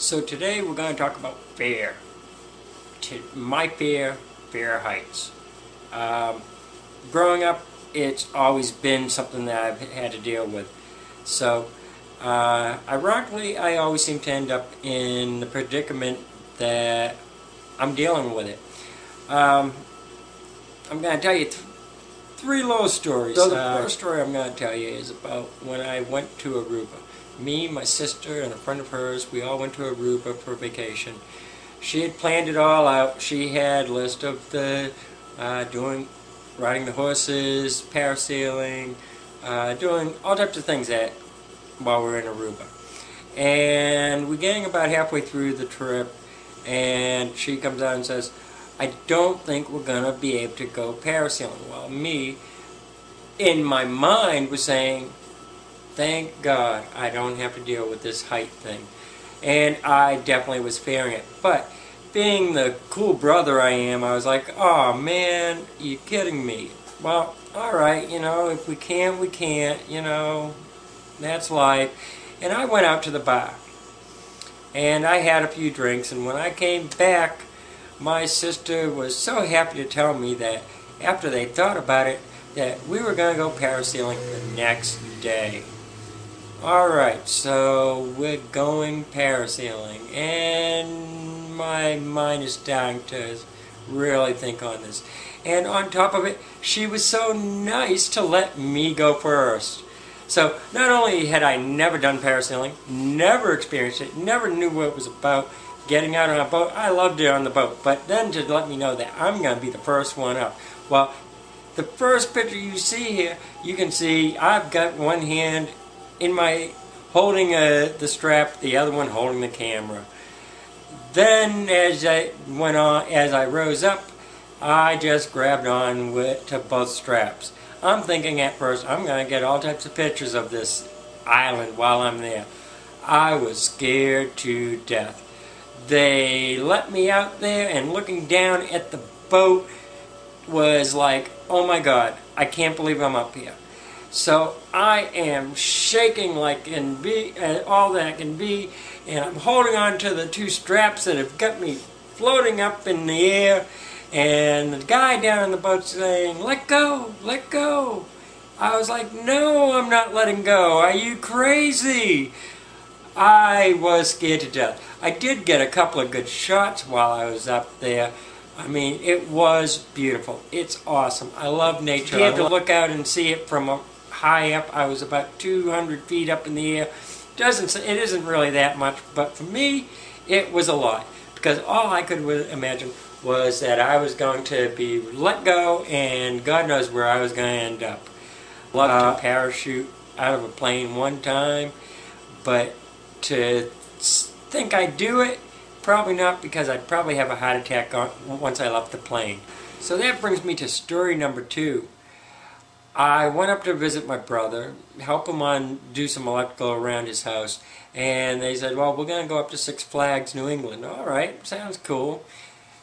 So today we're going to talk about fear. My fear of heights. Growing up, it's always been something that I've had to deal with. So, ironically, I always seem to end up in the predicament that I'm dealing with it. I'm going to tell you three little stories. So the first story I'm going to tell you is about when I went to Aruba. Me, my sister, and a friend of hers, we all went to Aruba for vacation. She had planned it all out. She had a list of the riding the horses, parasailing, doing all types of things while we're in Aruba. And we're getting about halfway through the trip, and she comes out and says, "I don't think we're going to be able to go parasailing." Well, me, in my mind, was saying, thank God I don't have to deal with this height thing. And I definitely was fearing it. But being the cool brother I am, I was like, oh man, you kidding me? Well, alright, if we can't, we can't, that's life. And I went out to the bar. And I had a few drinks, and when I came back, my sister was so happy to tell me that after they thought about it, that we were going to go parasailing the next day. Alright, so we're going parasailing, and my mind is starting to really think on this. And on top of it, she was so nice to let me go first. So not only had I never done parasailing, never experienced it, never knew what it was about, getting out on a boat, I loved it on the boat, but then to let me know that I'm going to be the first one up. Well, the first picture you see here, you can see I've got one hand holding the strap, the other one holding the camera. Then as I rose up, I just grabbed on to both straps. I'm thinking at first I'm going to get all types of pictures of this island while I'm there. I was scared to death. They let me out there, and looking down at the boat was like, oh my God, I can't believe I'm up here. So I am shaking like all that can be, and I'm holding on to the two straps that have got me floating up in the air, and the guy down in the boat saying, "Let go, let go." I was like, no, I'm not letting go. Are you crazy? I was scared to death. I did get a couple of good shots while I was up there. I mean, it was beautiful. It's awesome. I love nature. You have to look out and see it from high up. I was about 200 feet up in the air. It isn't really that much, but for me, it was a lot. Because all I could imagine was that I was going to be let go, and God knows where I was going to end up. I loved to parachute out of a plane one time, but to think I'd do it, probably not, because I'd probably have a heart attack once I left the plane. So that brings me to story number 2. I went up to visit my brother, help him do some electrical around his house, and they said, well, we're going to go up to Six Flags, New England. All right, sounds cool.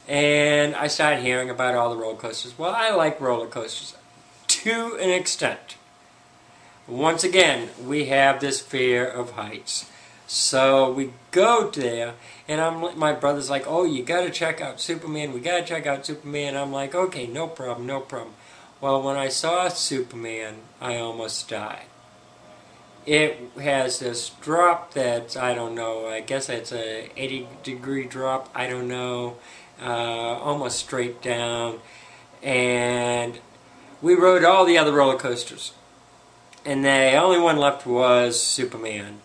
And I started hearing about all the roller coasters. Well, I like roller coasters to an extent. Once again, we have this fear of heights. So we go there, and my brother's like, oh, you got to check out Superman. We got to check out Superman. I'm like, okay, no problem, no problem. Well, when I saw Superman, I almost died. It has this drop that's, I don't know, I guess it's a 80-degree drop, I don't know, almost straight down. And we rode all the other roller coasters, and the only one left was Superman.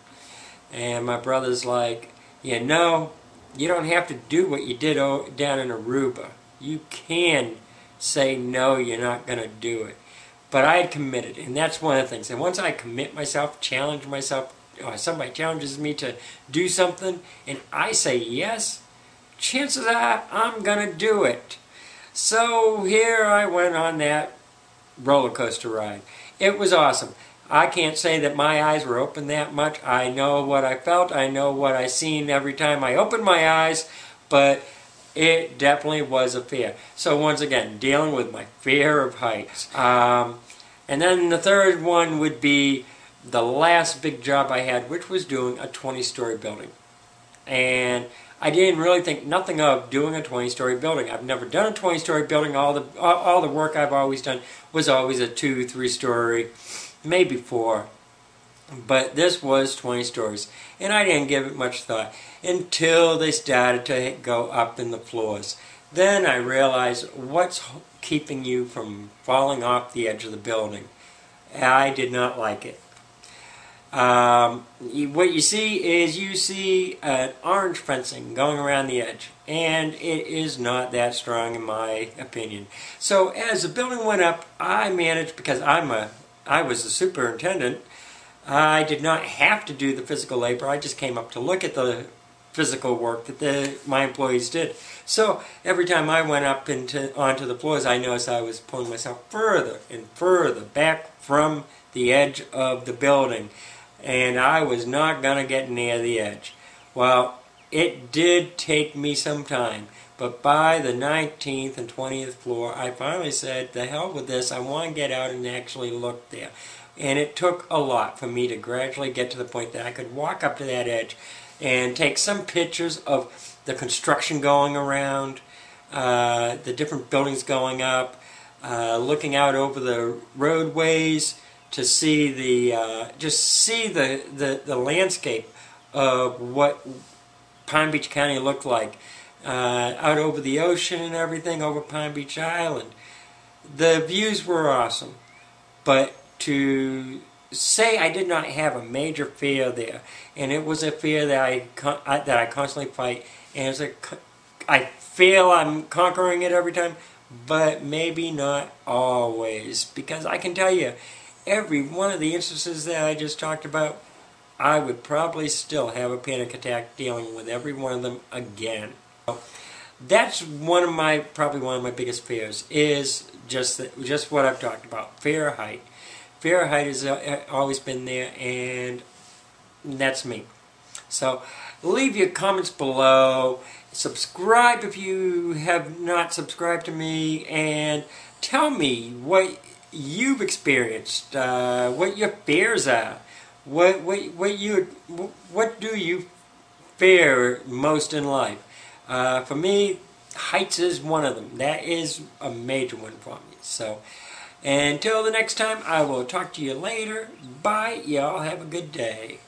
And my brother's like, you don't have to do what you did down in Aruba. You can say no, you're not going to do it. But I had committed, and that's one of the things. And once I commit myself, challenge myself, or somebody challenges me to do something, and I say yes, chances are I'm going to do it. So here I went on that roller coaster ride. It was awesome. I can't say that my eyes were open that much. I know what I felt. I know what I seen every time I opened my eyes, but it definitely was a fear. So once again, dealing with my fear of heights. And then the third one would be the last big job I had, which was doing a 20-story building. and I didn't really think nothing of doing a 20-story building. I've never done a 20-story building. All the work I've always done was always a 2, 3-story, maybe 4. But this was 20 stories, and I didn't give it much thought until they started to go up in the floors. Then I realized what's keeping you from falling off the edge of the building. I did not like it. What you see an orange fencing going around the edge, and it is not that strong in my opinion. So as the building went up, I managed, because I was the superintendent, I did not have to do the physical labor. I just came up to look at the physical work that my employees did. So every time I went up onto the floors, I noticed I was pulling myself further and further back from the edge of the building, and I was not going to get near the edge. Well, it did take me some time, but by the 19th and 20th floor, I finally said, the hell with this, I want to get out and actually look there. And it took a lot for me to gradually get to the point that I could walk up to that edge and take some pictures of the construction going around, the different buildings going up, looking out over the roadways to see the landscape of what Palm Beach County looked like, out over the ocean and everything, over Palm Beach Island. The views were awesome, but to say I did not have a major fear there, and it was a fear that I constantly fight, and I feel I'm conquering it every time, but maybe not always, because I can tell you, every one of the instances that I just talked about, I would probably still have a panic attack dealing with every one of them again. That's probably one of my biggest fears, is just what I've talked about, fear of height. Fear of height has always been there, and that's me. So leave your comments below, subscribe if you have not subscribed to me, and tell me what you've experienced, what your fears are, what do you fear most in life. For me, heights is one of them. That is a major one for me. So until the next time, I will talk to you later. Bye. Y'all have a good day.